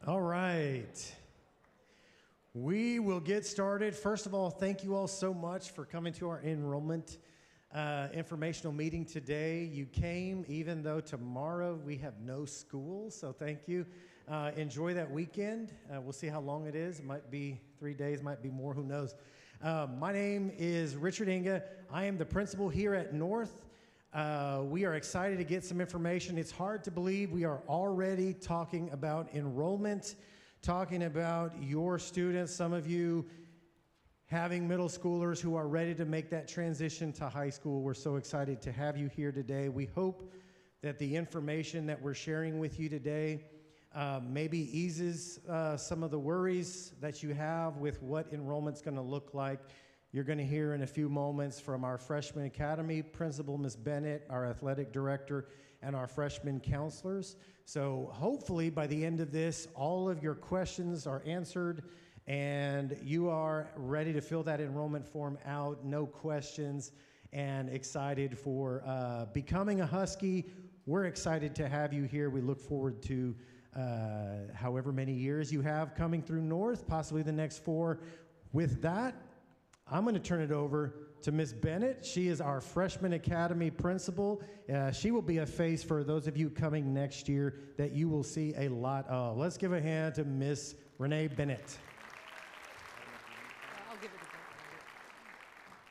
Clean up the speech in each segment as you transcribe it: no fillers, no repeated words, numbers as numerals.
All right. We will get started. First of all, thank you all so much for coming to our enrollment informational meeting today. You came even though tomorrow we have no school, so thank you. Enjoy that weekend. We'll see how long it is. It might be 3 days, might be more, who knows. My name is Richard Inga. I am the principal here at North. We are excited to get some information. It's hard to believe we are already talking about enrollment, talking about your students, some of you having middle schoolers who are ready to make that transition to high school. We're so excited to have you here today. We hope that the information that we're sharing with you today maybe eases some of the worries that you have with what enrollment's going to look like. You're going to hear in a few moments from our Freshman Academy Principal, Ms. Bennett, our Athletic Director, and our freshman counselors. So hopefully by the end of this, all of your questions are answered and you are ready to fill that enrollment form out, no questions, and excited for becoming a Husky. We're excited to have you here. We look forward to however many years you have coming through North, possibly the next 4. With that, I'm going to turn it over to Ms. Bennett. She is our Freshman Academy Principal. She will be a face for those of you coming next year that you will see a lot of. Let's give a hand to Ms. Renee Bennett. I'll give it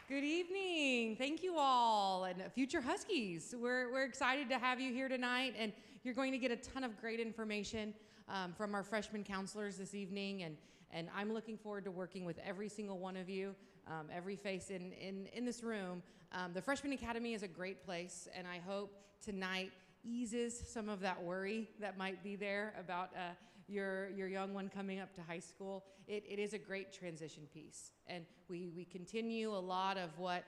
a Good evening. Thank you all, and future Huskies. We're excited to have you here tonight, and you're going to get a ton of great information from our freshman counselors this evening, and I'm looking forward to working with every single one of you. Every face in this room. The Freshman Academy is a great place, and I hope tonight eases some of that worry that might be there about your young one coming up to high school. It is a great transition piece, and we continue a lot of what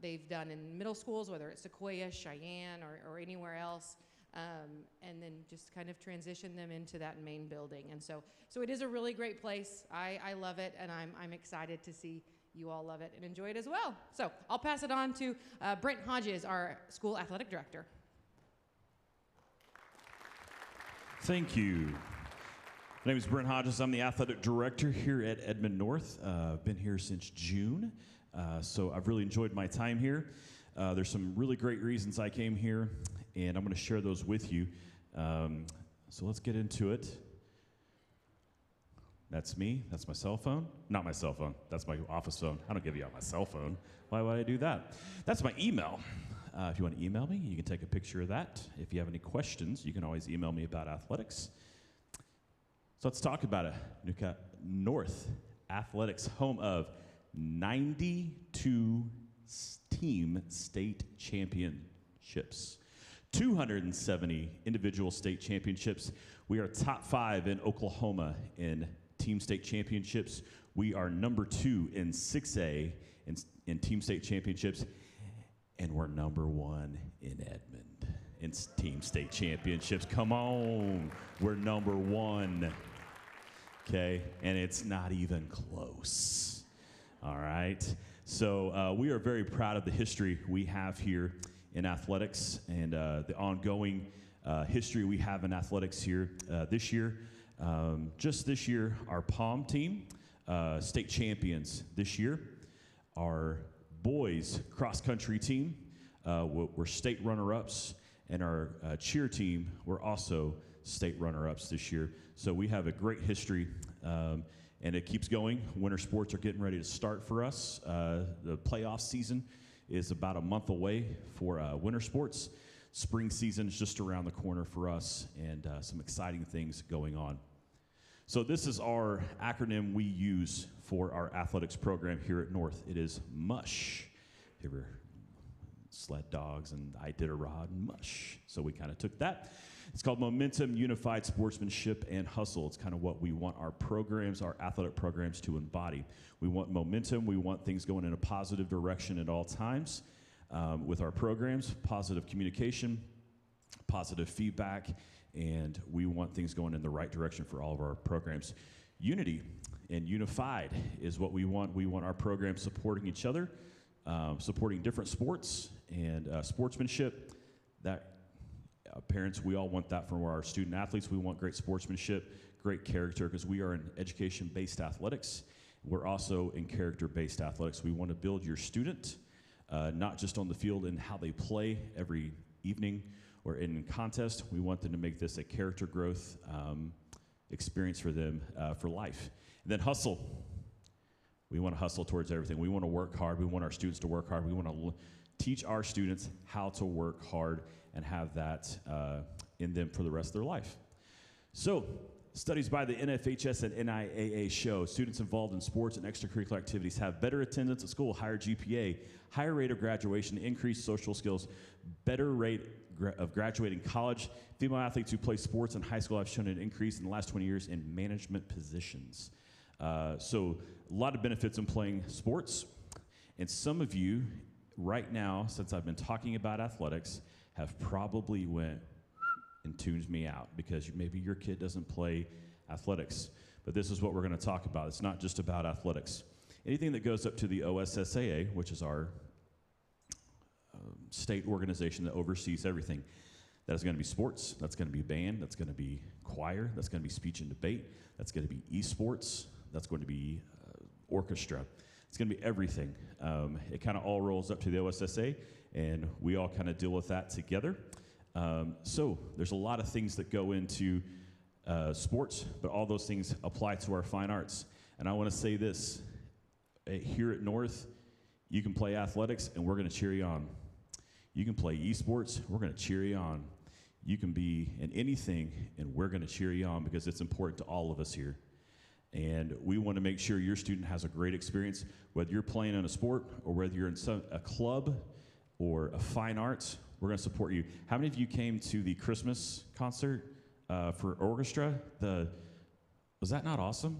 they've done in middle schools, whether it's Sequoia, Cheyenne, or anywhere else. And then just kind of transition them into that main building. And so it is a really great place. I love it, and I'm excited to see you all love it and enjoy it as well. So I'll pass it on to Brent Hodges, our school athletic director. Thank you. My name is Brent Hodges. I'm the athletic director here at Edmond North. I've been here since June, so I've really enjoyed my time here. There's some really great reasons I came here, and I'm going to share those with you. So let's get into it. That's me. That's my cell phone. Not my cell phone. That's my office phone. I don't give you out my cell phone. Why would I do that? That's my email. If you want to email me, you can take a picture of that. If you have any questions, you can always email me about athletics. So let's talk about it. North Athletics, home of 92 team state championships. 270 individual state championships. We are top 5 in Oklahoma in team state championships. We are number 2 in 6A in team state championships. And we're number 1 in Edmond in team state championships. Come on, we're number 1. Okay, and it's not even close. All right, so we are very proud of the history we have here in athletics and the ongoing history we have in athletics here this year. Just this year, our POM team, state champions this year. Our boys cross-country team were state runner-ups, and our cheer team were also state runner-ups this year. So we have a great history, and it keeps going. Winter sports are getting ready to start for us. The playoff season is about a month away for winter sports. Spring season is just around the corner for us, and some exciting things going on. So this is our acronym we use for our athletics program here at North. It is MUSH. If you ever sled dogs and Iditarod, MUSH. So we kind of took that. It's called Momentum, Unified Sportsmanship, and Hustle. It's kind of what we want our programs, our athletic programs, to embody. We want momentum. We want things going in a positive direction at all times with our programs, positive communication, positive feedback, and we want things going in the right direction for all of our programs. Unity and unified is what we want. We want our programs supporting each other, supporting different sports and sportsmanship. That parents, we all want that from our student athletes. We want great sportsmanship, great character because we are in education-based athletics. We're also in character-based athletics. We want to build your student, not just on the field and how they play every evening or in contest. We want them to make this a character growth experience for them for life. And then hustle. We want to hustle towards everything. We want to work hard. We want our students to work hard. We want to teach our students how to work hard and have that in them for the rest of their life. So, studies by the NFHS and NIAA show students involved in sports and extracurricular activities have better attendance at school, higher GPA, higher rate of graduation, increased social skills, better rate of graduating college. Female athletes who play sports in high school have shown an increase in the last 20 years in management positions. So a lot of benefits in playing sports. And some of you right now, since I've been talking about athletics, have probably went and tuned me out because maybe your kid doesn't play athletics. But this is what we're going to talk about. It's not just about athletics. Anything that goes up to the OSSAA, which is our state organization that oversees everything, that is going to be sports, that's going to be band, that's going to be choir, that's going to be speech and debate, that's going to be esports, that's going to be orchestra. It's going to be everything. It kind of all rolls up to the OSSA, and we all kind of deal with that together. So there's a lot of things that go into sports, but all those things apply to our fine arts. And I want to say this, here at North, you can play athletics, and we're going to cheer you on. You can play esports, we're going to cheer you on. You can be in anything, and we're going to cheer you on because it's important to all of us here. And we want to make sure your student has a great experience, whether you're playing in a sport or whether you're in a club or a fine arts. We're going to support you. How many of you came to the Christmas concert for orchestra? Was that not awesome?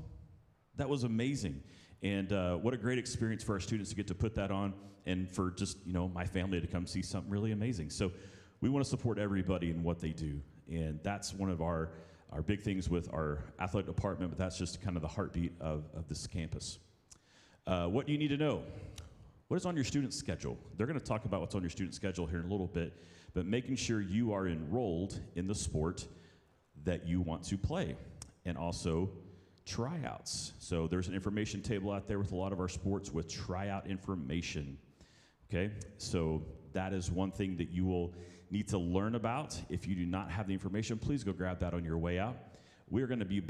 That was amazing. And what a great experience for our students to get to put that on and for just, my family to come see something really amazing. So we want to support everybody in what they do. And that's one of our big things with our athletic department, but that's just kind of the heartbeat of this campus. What do you need to know? What is on your student schedule? They're going to talk about what's on your student schedule here in a little bit, but making sure you are enrolled in the sport that you want to play, and also tryouts. So there's an information table out there with a lot of our sports with tryout information, okay? So that is one thing that you will need to learn about. If you do not have the information, please go grab that on your way out. We're going to be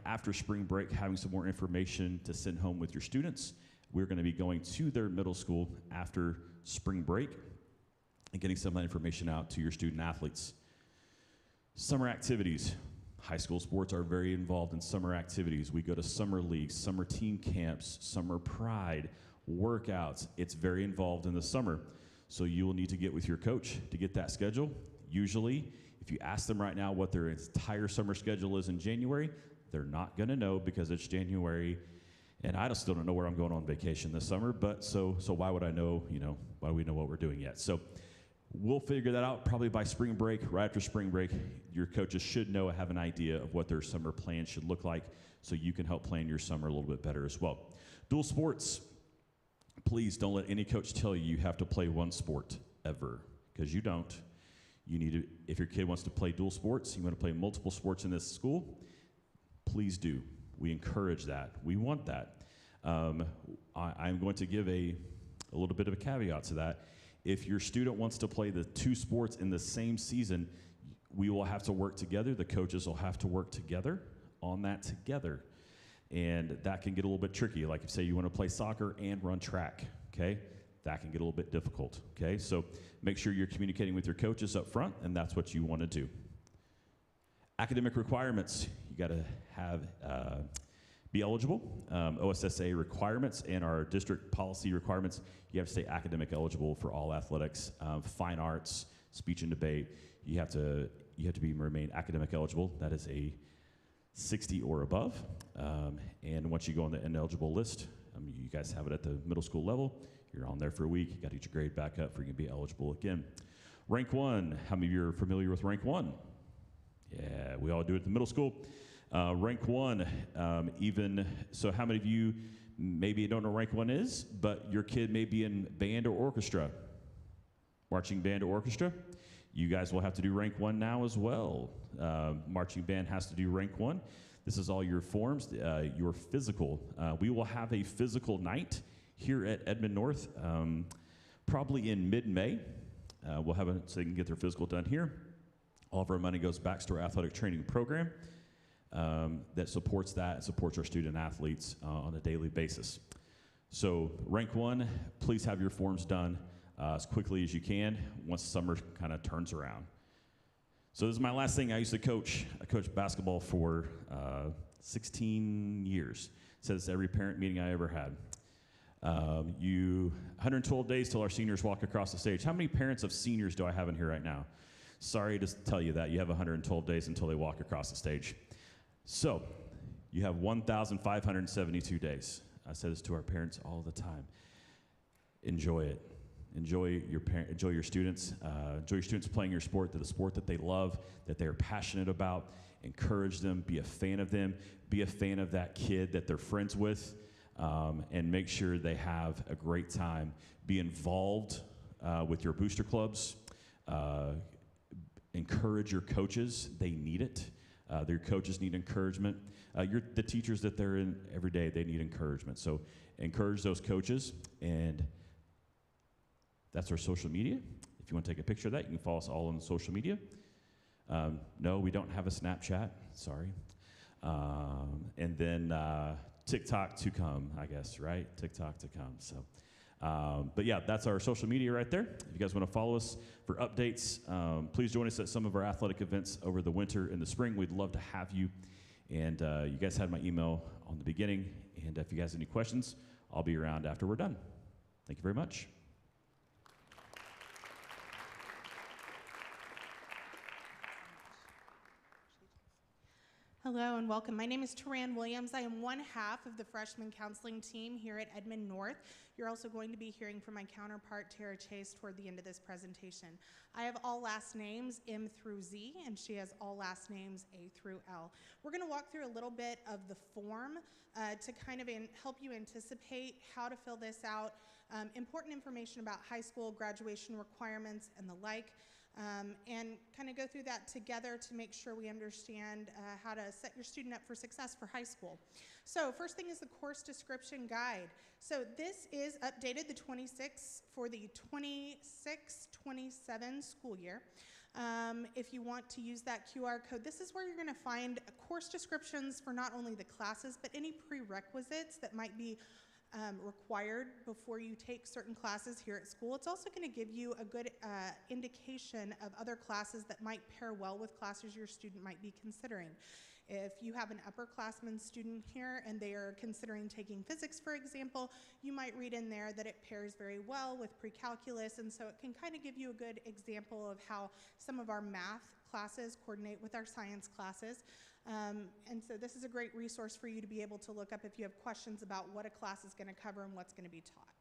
after spring break having some more information to send home with your students. We're going to be going to their middle school after spring break and getting some of that information out to your student athletes. Summer activities. High school sports are very involved in summer activities. We go to summer leagues, summer team camps, summer pride, workouts. It's very involved in the summer. So you will need to get with your coach to get that schedule. Usually, if you ask them right now what their entire summer schedule is in January, they're not going to know because it's January. And I still don't know where I'm going on vacation this summer, but so why would I know, why do we know what we're doing yet? So we'll figure that out probably by spring break. Right after spring break, your coaches should have an idea of what their summer plan should look like so you can help plan your summer a little bit better as well. Dual sports. Please don't let any coach tell you have to play one sport ever, because you don't. You need to, if your kid wants to play dual sports, you want to play multiple sports in this school, please do. We encourage that. We want that. I'm going to give a little bit of a caveat to that. If your student wants to play the two sports in the same season, we will have to work together. The coaches will have to work together on that together. And that can get a little bit tricky. Like if, say, you want to play soccer and run track, okay? That can get a little bit difficult, okay? So make sure you're communicating with your coaches up front, and that's what you want to do. Academic requirements. You got to be eligible. OSSA requirements and our district policy requirements. You have to stay academic eligible for all athletics, fine arts, speech and debate. You have to remain academic eligible. That is a 60 or above. And once you go on the ineligible list, you guys have it at the middle school level. You're on there for a week. You got to get your grade back up for you to be eligible again. Rank 1. How many of you are familiar with rank 1? Yeah, we all do it at the middle school. Rank 1, so how many of you maybe don't know rank 1 is, but your kid may be in band or orchestra, marching band or orchestra? You guys will have to do rank 1 now as well. Marching band has to do rank 1. This is all your forms, your physical. We will have a physical night here at Edmond North, probably in mid-May. We'll have it so they can get their physical done here. All of our money goes back to our athletic training program that supports our student athletes on a daily basis. So rank 1, please have your forms done as quickly as you can once summer kind of turns around. So this is my last thing. I used to coach. I coached basketball for 16 years. Said this every parent meeting I ever had. 112 days till our seniors walk across the stage. How many parents of seniors do I have in here right now? Sorry to tell you that. You have 112 days until they walk across the stage. So you have 1,572 days. I say this to our parents all the time. Enjoy it. Enjoy your students. Enjoy your students playing your sport, the sport that they love, that they're passionate about. Encourage them. Be a fan of them. Be a fan of that kid that they're friends with, and make sure they have a great time. Be involved with your booster clubs. Encourage your coaches. They need it. Their coaches need encouragement. The teachers that they're in every day, they need encouragement. So encourage those coaches, and that's our social media. If you want to take a picture of that, you can follow us all on social media. No, we don't have a Snapchat. Sorry. And then TikTok to come, I guess, right? TikTok to come. So, but yeah, that's our social media right there. If you guys want to follow us for updates, please join us at some of our athletic events over the winter and the spring. We'd love to have you. And you guys had my email on the beginning. And if you guys have any questions, I'll be around after we're done. Thank you very much. Hello and welcome. My name is Taran Williams. I am one half of the freshman counseling team here at Edmond North. You're also going to be hearing from my counterpart, Tara Chase, toward the end of this presentation. I have all last names, M through Z, and she has all last names, A through L. We're going to walk through a little bit of the form to kind of help you anticipate how to fill this out. Important information about high school graduation requirements and the like. And kind of go through that together to make sure we understand how to set your student up for success for high school. So first thing is the course description guide. So this is updated the 26th for the 26-27 school year. If you want to use that QR code, this is where you're going to find course descriptions for not only the classes, but any prerequisites that might be required before you take certain classes here at school. It's also going to give you a good indication of other classes that might pair well with classes your student might be considering. If you have an upperclassman student here and they are considering taking physics, for example, you might read in there that it pairs very well with pre-calculus, and so it can kind of give you a good example of how some of our math classes coordinate with our science classes. And so this is a great resource for you to be able to look up if you have questions about what a class is going to cover and what's going to be taught.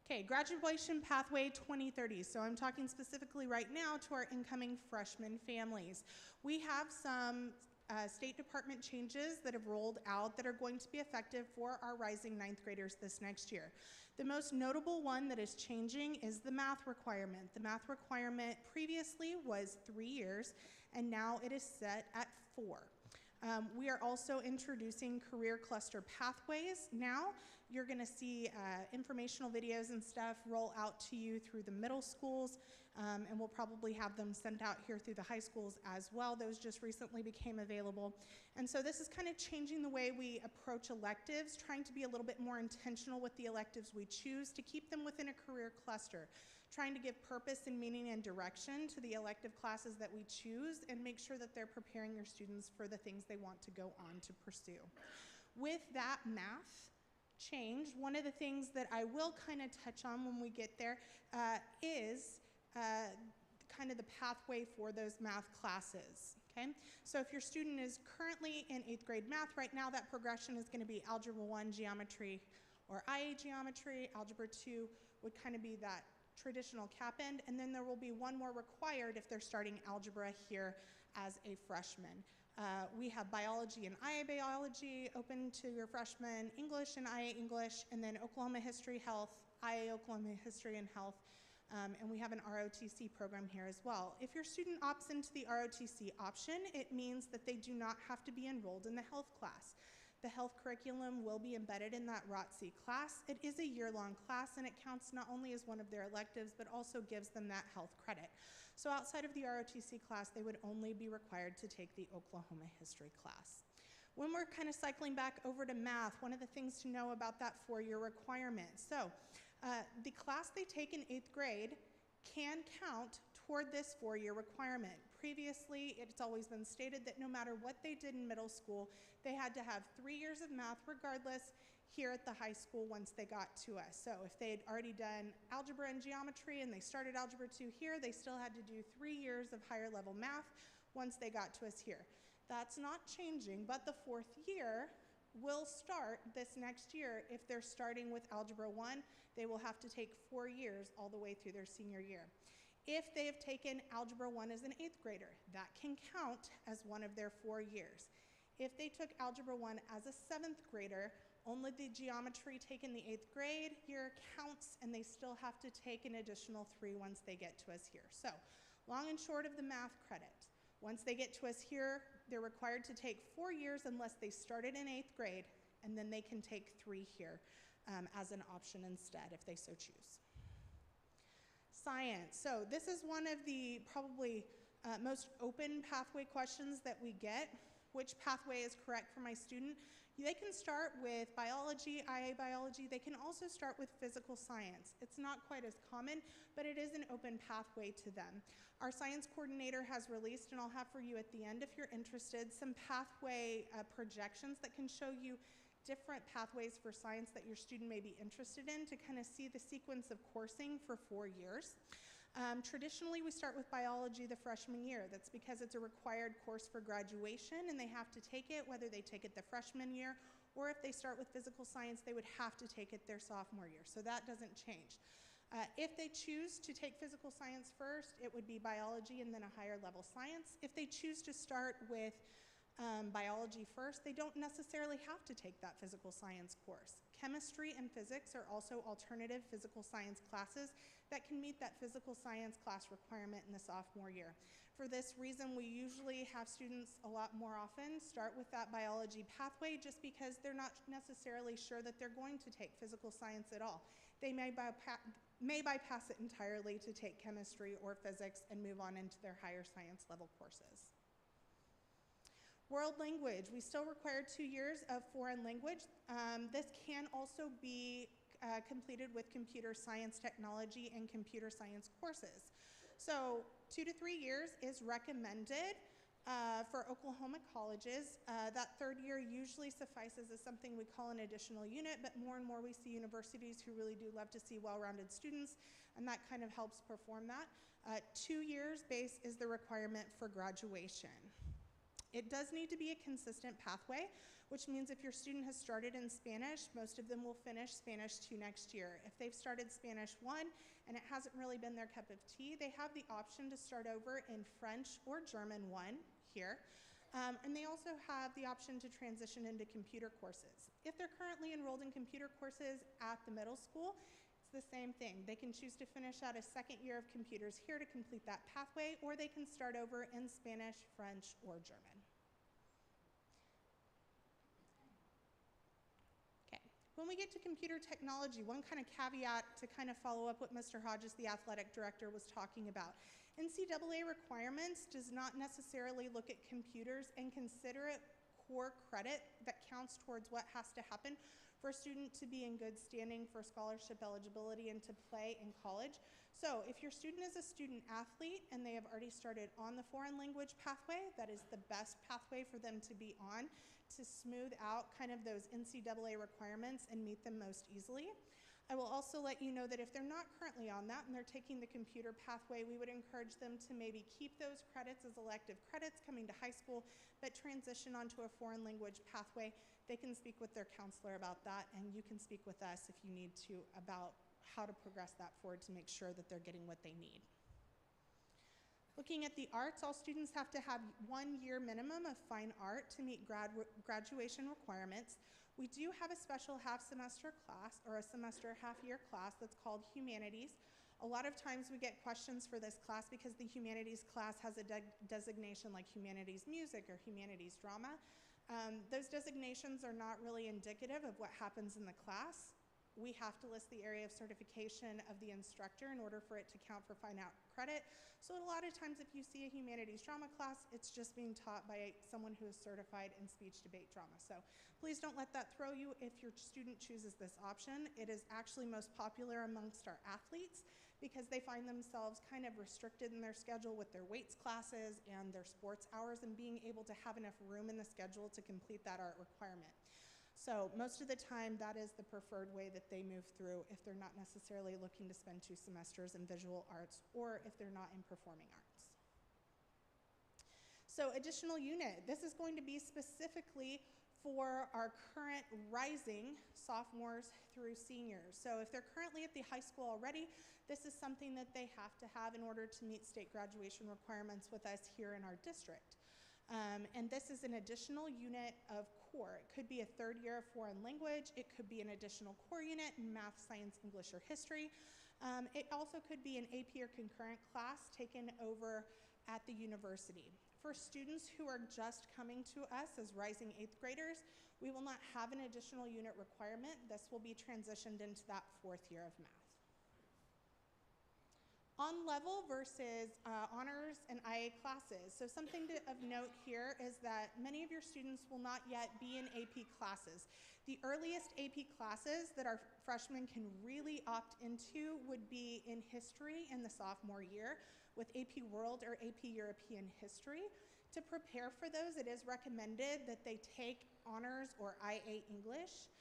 Okay, graduation pathway 2030. So I'm talking specifically right now to our incoming freshman families. We have some State Department changes that have rolled out that are going to be effective for our rising ninth graders this next year. The most notable one that is changing is the math requirement. The math requirement previously was 3 years, and now it is set at 4. We are also introducing career cluster pathways now. You're going to see informational videos and stuff roll out to you through the middle schools, and we'll probably have them sent out here through the high schools as well. Those just recently became available. And so this is kind of changing the way we approach electives, trying to be a little bit more intentional with the electives we choose to keep them within a career cluster, trying to give purpose and meaning and direction to the elective classes that we choose and make sure that they're preparing your students for the things they want to go on to pursue. With that math change, one of the things that I will kind of touch on when we get there is kind of the pathway for those math classes. Okay? So if your student is currently in 8th grade math, right now that progression is going to be Algebra 1 geometry or IA geometry. Algebra 2 would kind of be that traditional cap end, and then there will be one more required if they're starting algebra here as a freshman. We have biology and IA biology open to your freshmen, English and IA English, and then Oklahoma history, health, IA Oklahoma history and health, And we have an ROTC program here as well. If your student opts into the ROTC option, it means that they do not have to be enrolled in the health class. The health curriculum will be embedded in that ROTC class. It is a year-long class, and it counts not only as one of their electives, but also gives them that health credit. So outside of the ROTC class, they would only be required to take the Oklahoma history class. When we're kind of cycling back over to math, one of the things to know about that 4-year requirement. So the class they take in 8th grade can count toward this 4-year requirement. Previously, it's always been stated that no matter what they did in middle school, they had to have 3 years of math regardless here at the high school once they got to us. So if they had already done algebra and geometry and they started algebra 2 here, they still had to do 3 years of higher level math once they got to us here. That's not changing, but the 4th year will start this next year. If they're starting with Algebra 1, they will have to take 4 years all the way through their senior year. If they have taken Algebra 1 as an 8th grader, that can count as one of their 4 years. If they took Algebra 1 as a 7th grader, only the geometry taken the 8th grade year counts, and they still have to take an additional 3 once they get to us here. So, long and short of the math credit. Once they get to us here, they're required to take 4 years unless they started in 8th grade, and then they can take 3 here as an option instead if they so choose. Science. So this is one of the probably most open pathway questions that we get. Which pathway is correct for my student? They can start with biology, IA biology. They can also start with physical science. It's not quite as common, but it is an open pathway to them. Our science coordinator has released, and I'll have for you at the end if you're interested, some pathway projections that can show you different pathways for science that your student may be interested in to kind of see the sequence of coursing for 4 years. Traditionally, we start with biology the freshman year. That's because it's a required course for graduation, and they have to take it whether they take it the freshman year, or if they start with physical science, they would have to take it their sophomore year. So that doesn't change. If they choose to take physical science first, it would be biology and then a higher level science. If they choose to start with biology first, they don't necessarily have to take that physical science course. Chemistry and physics are also alternative physical science classes that can meet that physical science class requirement in the sophomore year. For this reason, we usually have students a lot more often start with that biology pathway just because they're not necessarily sure that they're going to take physical science at all. They may bypass it entirely to take chemistry or physics and move on into their higher science level courses. World language, we still require 2 years of foreign language. This can also be completed with computer science technology and computer science courses. So 2 to 3 years is recommended for Oklahoma colleges. That 3rd year usually suffices as something we call an additional unit, but more and more we see universities who really do love to see well-rounded students, and that kind of helps perform that. 2 years base is the requirement for graduation. It does need to be a consistent pathway, which means if your student has started in Spanish, most of them will finish Spanish 2 next year. If they've started Spanish 1 and it hasn't really been their cup of tea, they have the option to start over in French or German 1 here. And they also have the option to transition into computer courses. If they're currently enrolled in computer courses at the middle school, it's the same thing. They can choose to finish out a 2nd year of computers here to complete that pathway, or they can start over in Spanish, French, or German. Okay, when we get to computer technology, one kind of caveat to kind of follow up what Mr. Hodges, the athletic director, was talking about. NCAA requirements does not necessarily look at computers and consider it core credit that counts towards what has to happen for a student to be in good standing for scholarship eligibility and to play in college. So if your student is a student athlete and they have already started on the foreign language pathway, that is the best pathway for them to be on to smooth out kind of those NCAA requirements and meet them most easily. I will also let you know that if they're not currently on that and they're taking the computer pathway, we would encourage them to maybe keep those credits as elective credits coming to high school, but transition onto a foreign language pathway. They can speak with their counselor about that, and you can speak with us if you need to about how to progress that forward to make sure that they're getting what they need. Looking at the arts, all students have to have 1 year minimum of fine art to meet graduation requirements. We do have a special half semester class or a semester half year class that's called humanities. A lot of times we get questions for this class because the humanities class has a designation like humanities music or humanities drama. Those designations are not really indicative of what happens in the class. We have to list the area of certification of the instructor in order for it to count for fine art credit. So a lot of times if you see a humanities drama class, it's just being taught by someone who is certified in speech debate drama. So please don't let that throw you if your student chooses this option. It is actually most popular amongst our athletes because they find themselves kind of restricted in their schedule with their weights classes and their sports hours and being able to have enough room in the schedule to complete that art requirement. So most of the time, that is the preferred way that they move through if they're not necessarily looking to spend 2 semesters in visual arts or if they're not in performing arts. So additional unit, this is going to be specifically for our current rising sophomores through seniors. So if they're currently at the high school already, this is something that they have to have in order to meet state graduation requirements with us here in our district. And this is an additional unit of core. It could be a 3rd year of foreign language. It could be an additional core unit in math, science, English, or history. It also could be an AP or concurrent class taken over at the university. For students who are just coming to us as rising 8th graders, we will not have an additional unit requirement. This will be transitioned into that 4th year of math. On level versus honors and IA classes. So something of note here is that many of your students will not yet be in AP classes. The earliest AP classes that our freshmen can really opt into would be in history in the sophomore year with AP World or AP European History. To prepare for those, it is recommended that they take honors or IA English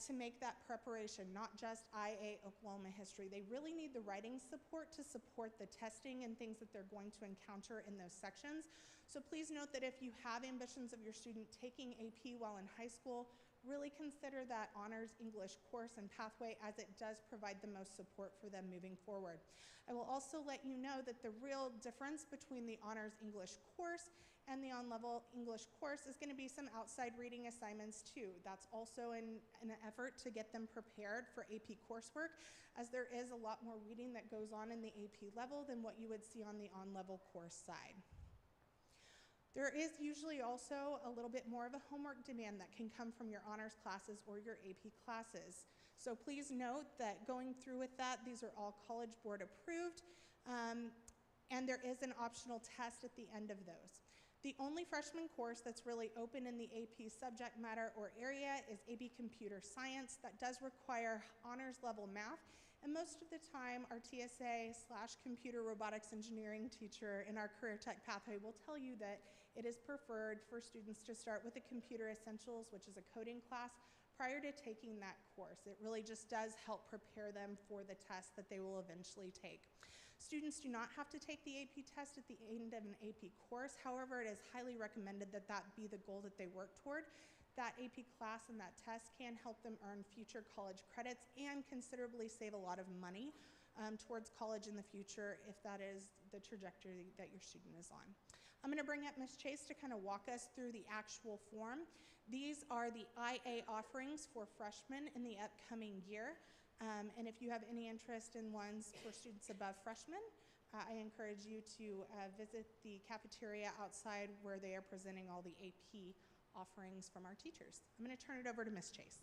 to make that preparation, not just IA Oklahoma history. They really need the writing support to support the testing and things that they're going to encounter in those sections. So please note that if you have ambitions of your student taking AP while in high school, really consider that honors English course and pathway as it does provide the most support for them moving forward. I will also let you know that the real difference between the honors English course and the on-level English course is going to be some outside reading assignments too. That's also an effort to get them prepared for AP coursework, as there is a lot more reading that goes on in the AP level than what you would see on the on-level course side. There is usually also a little bit more of a homework demand that can come from your honors classes or your AP classes. So please note that going through with that, these are all College Board approved, and there is an optional test at the end of those. The only freshman course that's really open in the AP subject matter or area is AP Computer Science. That does require honors level math, and most of the time our TSA/computer robotics engineering teacher in our career tech pathway will tell you that it is preferred for students to start with the Computer Essentials, which is a coding class, prior to taking that course. It really just does help prepare them for the test that they will eventually take. Students do not have to take the AP test at the end of an AP course. However, it is highly recommended that that be the goal that they work toward. That AP class and that test can help them earn future college credits and considerably save a lot of money towards college in the future if that is the trajectory that your student is on. I'm going to bring up Ms. Chase to kind of walk us through the actual form. These are the IA offerings for freshmen in the upcoming year. And if you have any interest in ones for students above freshmen, I encourage you to visit the cafeteria outside where they are presenting all the AP offerings from our teachers. I'm going to turn it over to Ms. Chase.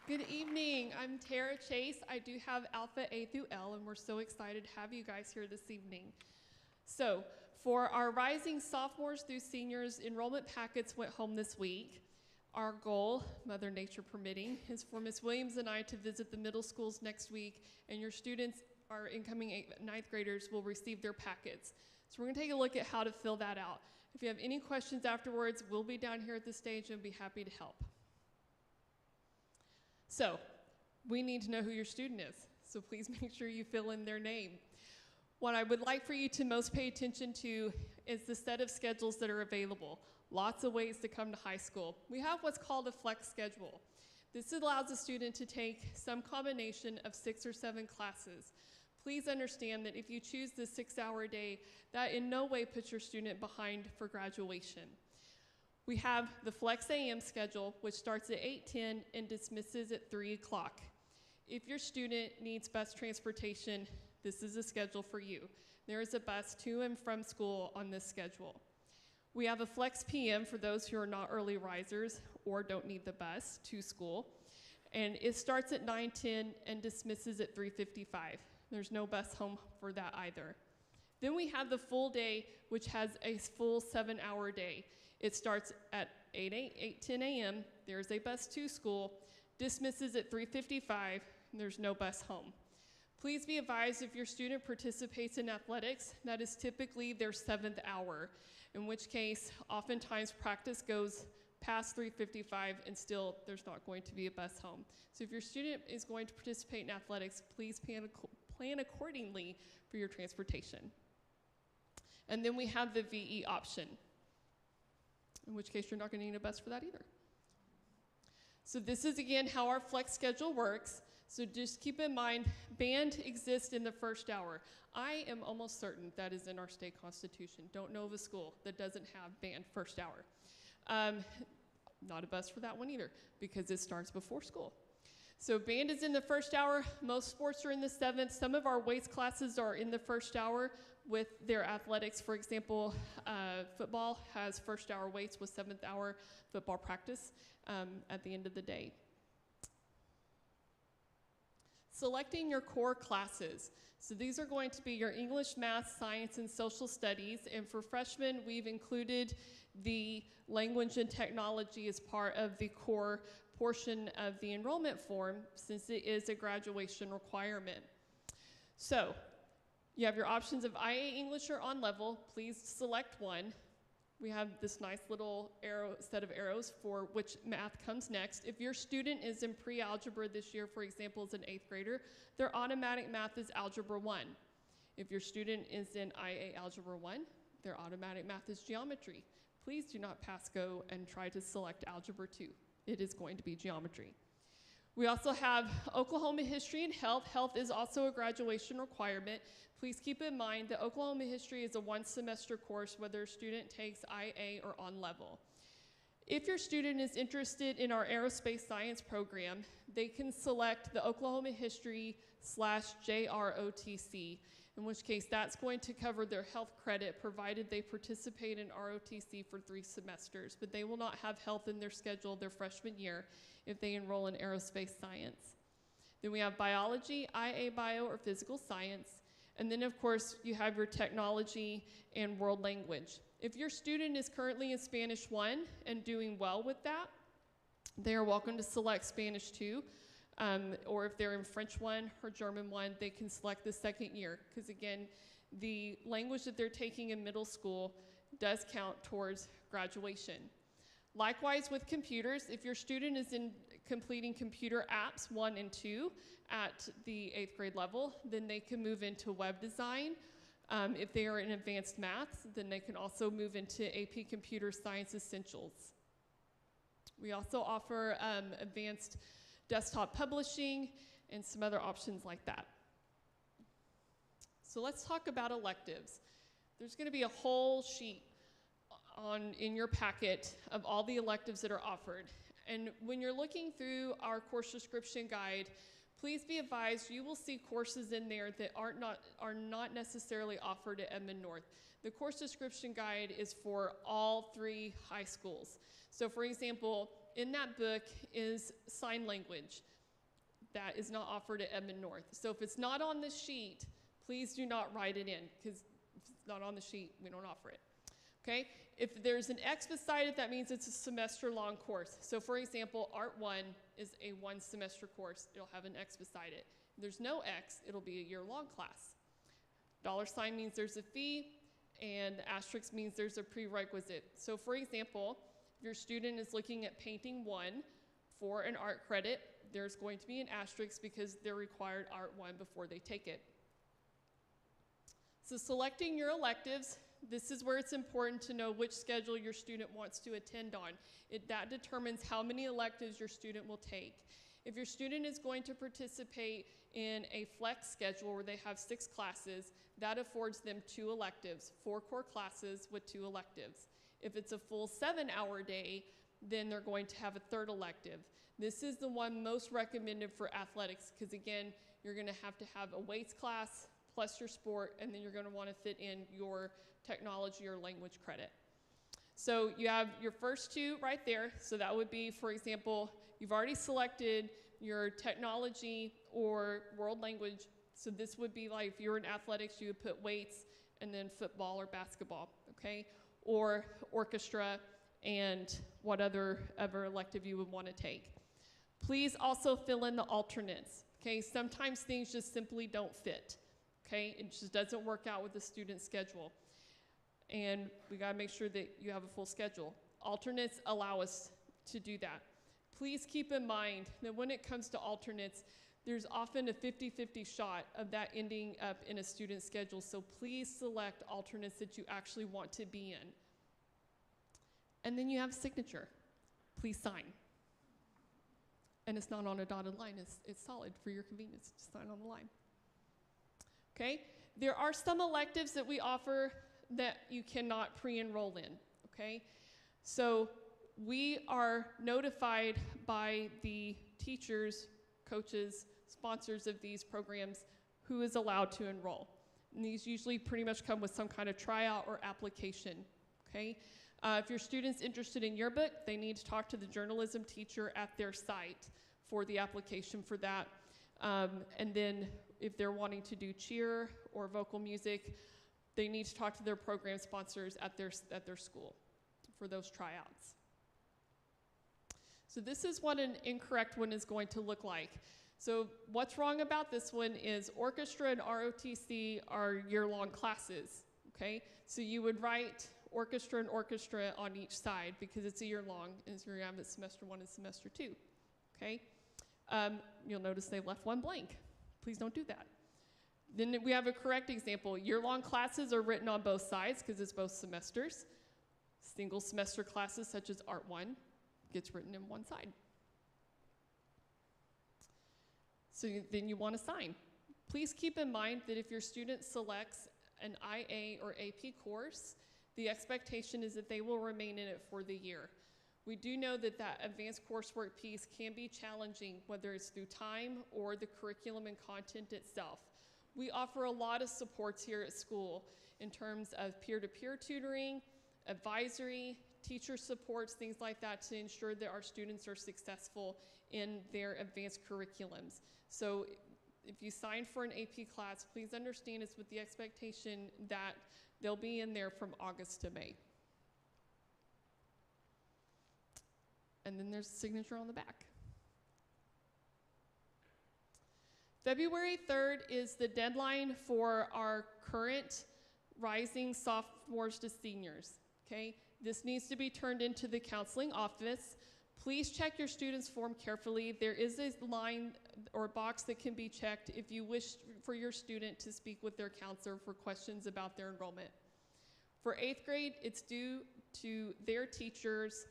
Good evening. I'm Tara Chase. I do have Alpha A through L, and we're so excited to have you guys here this evening. So, for our rising sophomores through seniors, enrollment packets went home this week. Our goal, Mother Nature permitting, is for Ms. Williams and I to visit the middle schools next week, and your students, our incoming 9th graders, will receive their packets. So we're going to take a look at how to fill that out. If you have any questions afterwards, we'll be down here at the stage and be happy to help. So, we need to know who your student is, so please make sure you fill in their name. What I would like for you to most pay attention to is the set of schedules that are available. Lots of ways to come to high school. We have what's called a flex schedule. This allows a student to take some combination of 6 or 7 classes. Please understand that if you choose the 6-hour day, that in no way puts your student behind for graduation. We have the Flex AM schedule, which starts at 8:10 and dismisses at 3 o'clock. If your student needs bus transportation, this is a schedule for you. There is a bus to and from school on this schedule. We have a Flex PM for those who are not early risers or don't need the bus to school. And it starts at 9:10 and dismisses at 3:55. There's no bus home for that either. Then we have the full day, which has a full 7-hour day. It starts at 8:10 a.m. There's a bus to school, dismisses at 3:55, and there's no bus home. Please be advised if your student participates in athletics, that is typically their 7th hour, in which case oftentimes practice goes past 3:55 and still there's not going to be a bus home. So if your student is going to participate in athletics, please plan accordingly for your transportation. And then we have the VE option, in which case you're not going to need a bus for that either. So this is again how our flex schedule works. So just keep in mind, band exists in the first hour. I am almost certain that is in our state constitution. Don't know of a school that doesn't have band first hour. Not a bus for that one either, because it starts before school. So band is in the first hour. Most sports are in the 7th. Some of our weights classes are in the first hour with their athletics. For example, football has first hour weights with 7th hour football practice at the end of the day. Selecting your core classes. So these are going to be your English, math, science, and social studies. And for freshmen, we've included the language and technology as part of the core portion of the enrollment form, since it is a graduation requirement. So you have your options of IA English or on level. Please select one. We have this nice little set of arrows for which math comes next. If your student is in pre-algebra this year, for example, as an 8th grader, their automatic math is Algebra 1. If your student is in IA Algebra 1, their automatic math is geometry. Please do not pass go and try to select Algebra 2. It is going to be geometry. We also have Oklahoma History and Health. Health is also a graduation requirement. Please keep in mind that Oklahoma History is a 1-semester course, whether a student takes IA or on level. If your student is interested in our aerospace science program, they can select the Oklahoma History /JROTC, in which case that's going to cover their health credit provided they participate in ROTC for 3 semesters, but they will not have health in their schedule their freshman year if they enroll in aerospace science. Then we have biology, IA bio, or physical science. And then, of course, you have your technology and world language. If your student is currently in Spanish 1 and doing well with that, they are welcome to select Spanish 2. Or if they're in French 1 or German 1, they can select the 2nd year. Because again, the language that they're taking in middle school does count towards graduation. Likewise with computers, if your student is in completing computer apps 1 and 2 at the 8th grade level, then they can move into web design. If they are in advanced math, then they can also move into AP Computer Science Essentials. We also offer advanced desktop publishing and some other options like that. So let's talk about electives. There's going to be a whole sheet in your packet of all the electives that are offered. And when you're looking through our course description guide, please be advised you will see courses in there that are not necessarily offered at Edmond North. The course description guide is for all 3 high schools. So for example, in that book is sign language. That is not offered at Edmond North. So if it's not on the sheet, please do not write it in, because if it's not on the sheet, we don't offer it. Okay? If there's an X beside it, that means it's a semester-long course. So for example, Art 1 is a 1-semester course. It'll have an X beside it. If there's no X, it'll be a year-long class. $ means there's a fee, and asterisk means there's a prerequisite. So for example, if your student is looking at painting 1 for an art credit, there's going to be an asterisk because they're required Art 1 before they take it. So selecting your electives, this is where it's important to know which schedule your student wants to attend on. That determines how many electives your student will take. If your student is going to participate in a flex schedule where they have 6 classes, that affords them 2 electives, 4 core classes with 2 electives. If it's a full 7-hour day, then they're going to have a third elective. This is the one most recommended for athletics because, again, you're going to have a weights class plus your sport, and then you're going to want to fit in your technology or language credit. So you have your first two right there. So that would be, for example, you've already selected your technology or world language. So this would be like if you're in athletics, you would put weights and then football or basketball, okay? Or orchestra and what other elective you would want to take. Please also fill in the alternates, okay? Sometimes things just simply don't fit, okay? It just doesn't work out with the student's schedule. And we gotta make sure that you have a full schedule. Alternates allow us to do that. Please keep in mind that when it comes to alternates, there's often a 50-50 shot of that ending up in a student's schedule, so please select alternates that you actually want to be in. And then you have signature. Please sign. And it's not on a dotted line, it's solid for your convenience. Just sign on the line. Okay? There are some electives that we offer that you cannot pre-enroll in, okay? So we are notified by the teachers, coaches, sponsors of these programs who is allowed to enroll. And these usually pretty much come with some kind of tryout or application, okay? If your student's interested in yearbook, they need to talk to the journalism teacher at their site for the application for that. And then if they're wanting to do cheer or vocal music, they need to talk to their program sponsors at their school for those tryouts. So this is what an incorrect one is going to look like. So what's wrong about this one is orchestra and ROTC are year-long classes, okay? So you would write orchestra and orchestra on each side because it's a year-long, and so you have it semester 1 and semester 2, okay? You'll notice they left one blank. Please don't do that. Then we have a correct example. Year-long classes are written on both sides because it's both semesters. Single semester classes such as Art 1 gets written in one side. So then you want to sign. Please keep in mind that if your student selects an IA or AP course, the expectation is that they will remain in it for the year. We do know that that advanced coursework piece can be challenging, whether it's through time or the curriculum and content itself. We offer a lot of supports here at school in terms of peer-to-peer tutoring, advisory, teacher supports, things like that to ensure that our students are successful in their advanced curriculums. So if you sign for an AP class, please understand it's with the expectation that they'll be in there from August to May. And then there's a signature on the back. February 3rd is the deadline for our current rising sophomores to seniors, okay? This needs to be turned into the counseling office. Please check your student's form carefully. There is a line or box that can be checked if you wish for your student to speak with their counselor for questions about their enrollment. For 8th grade, it's due to their teachers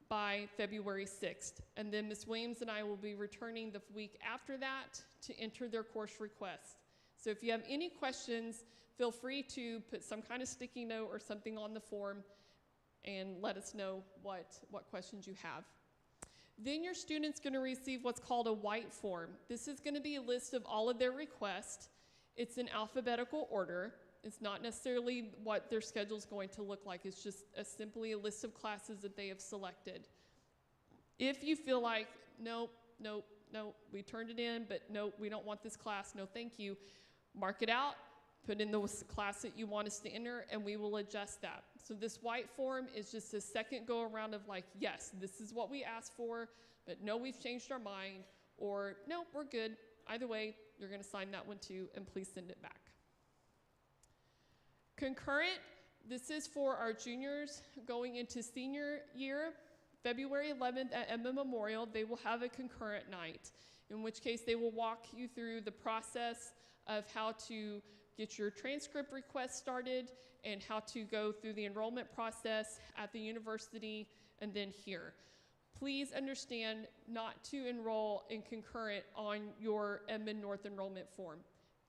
by February 6th. And then Ms. Williams and I will be returning the week after that to enter their course request. So if you have any questions, feel free to put some kind of sticky note or something on the form and let us know what questions you have. Then your student's gonna receive what's called a white form. This is gonna be a list of all of their requests. It's in alphabetical order. It's not necessarily what their schedule is going to look like. It's just simply a list of classes that they have selected. If you feel like, nope, we turned it in, but nope, we don't want this class, no thank you, mark it out, put in the class that you want us to enter, and we will adjust that. So this white form is just a second go around of like, yes, this is what we asked for, but no, we've changed our mind, or no, we're good. Either way, you're gonna sign that one too, and please send it back. Concurrent, this is for our juniors going into senior year. February 11th at Edmond Memorial, they will have a concurrent night, in which case they will walk you through the process of how to get your transcript request started and how to go through the enrollment process at the university and then here. Please understand not to enroll in concurrent on your Edmond North enrollment form.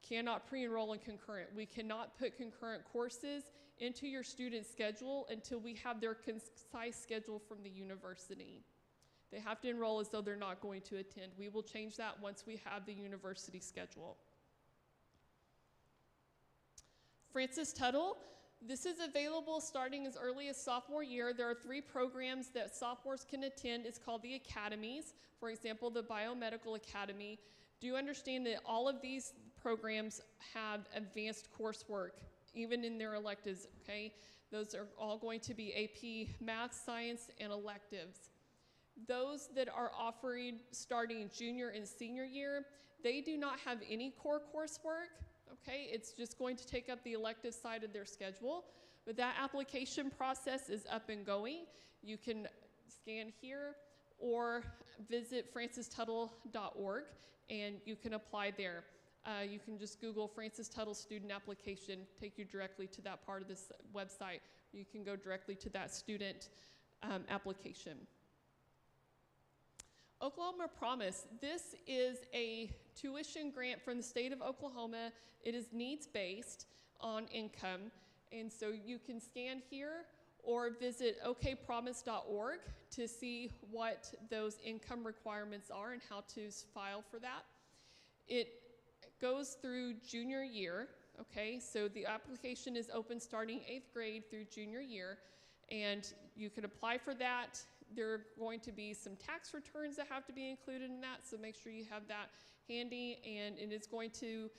Cannot pre-enroll in concurrent. We cannot put concurrent courses into your student schedule until we have their concise schedule from the university. They have to enroll as though they're not going to attend. We will change that once we have the university schedule. Francis Tuttle, this is available starting as early as sophomore year. There are 3 programs that sophomores can attend. It's called the academies. For example, the Biomedical Academy. Do understand that all of these programs have advanced coursework, even in their electives, okay? Those are all going to be AP Math, Science, and electives. Those that are offering starting junior and senior year, they do not have any core coursework, okay? It's just going to take up the elective side of their schedule. But that application process is up and going. You can scan here or visit francistuttle.org and you can apply there. You can just Google Francis Tuttle student application, take you directly to that part of this website. You can go directly to that student application. Oklahoma Promise, this is a tuition grant from the state of Oklahoma. It is needs-based on income, and so you can scan here or visit okpromise.org to see what those income requirements are and how to file for that. It goes through junior year, okay? So the application is open starting 8th grade through junior year, and you can apply for that. There are going to be some tax returns that have to be included in that, so make sure you have that handy, and it is going to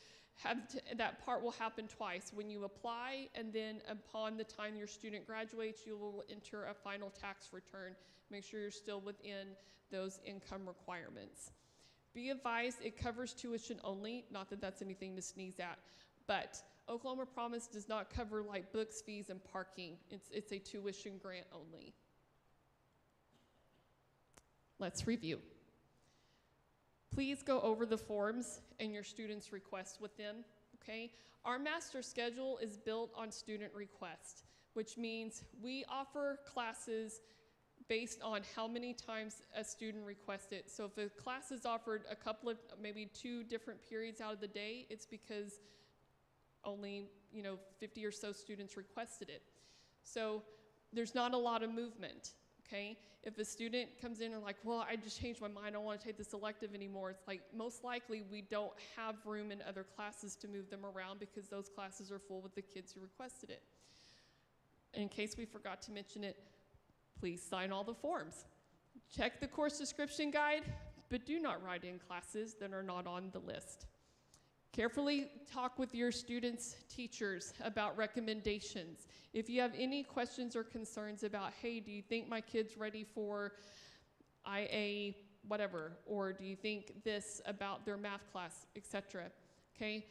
have that part will happen twice. When you apply, and then upon the time your student graduates, you will enter a final tax return. Make sure you're still within those income requirements. Be advised, it covers tuition only, not that that's anything to sneeze at, but Oklahoma Promise does not cover like books, fees, and parking. It's a tuition grant only. Let's review. Please go over the forms and your students' requests with them, okay? Our master schedule is built on student request, which means we offer classes based on how many times a student requests it. So if a class is offered a couple of, maybe 2 different periods out of the day, it's because only, 50 or so students requested it. So there's not a lot of movement, okay? If a student comes in and like, well, I just changed my mind, I don't want to take this elective anymore, it's like most likely we don't have room in other classes to move them around because those classes are full with the kids who requested it. In case we forgot to mention it, please sign all the forms. Check the course description guide, but do not write in classes that are not on the list. Carefully talk with your students' teachers about recommendations. If you have any questions or concerns about, hey, do you think my kid's ready for IA whatever, or do you think this about their math class, etc., okay?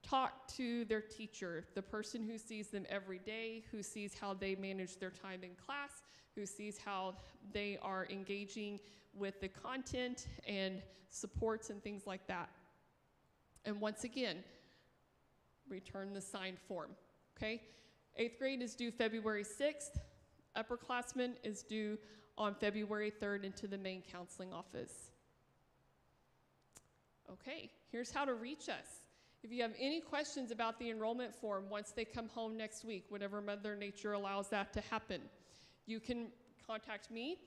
Talk to their teacher, the person who sees them every day, who sees how they manage their time in class, who sees how they are engaging with the content and supports and things like that. And once again, return the signed form, okay? 8th grade is due February 6th. Upperclassmen is due on February 3rd into the main counseling office. Okay, here's how to reach us. If you have any questions about the enrollment form once they come home next week, whenever Mother Nature allows that to happen, you can contact me,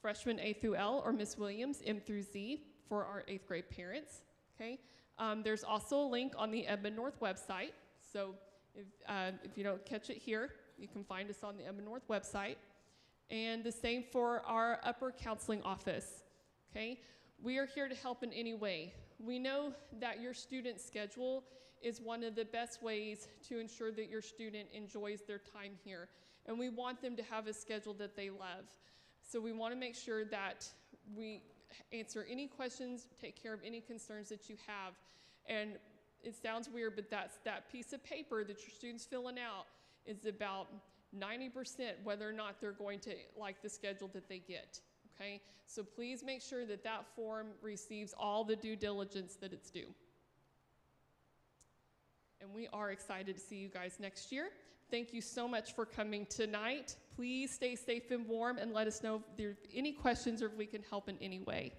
freshman A through L, or Miss Williams, M through Z, for our 8th grade parents, okay? There's also a link on the Edmond North website, so if you don't catch it here, you can find us on the Edmond North website. And the same for our upper counseling office, okay? We are here to help in any way. We know that your student schedule is one of the best ways to ensure that your student enjoys their time here. And we want them to have a schedule that they love. So we want to make sure that we answer any questions, take care of any concerns that you have. And it sounds weird, but that piece of paper that your student's filling out is about 90% whether or not they're going to like the schedule that they get, okay? So please make sure that that form receives all the due diligence that it's due. And we are excited to see you guys next year. Thank you so much for coming tonight. Please stay safe and warm and let us know if there are any questions or if we can help in any way.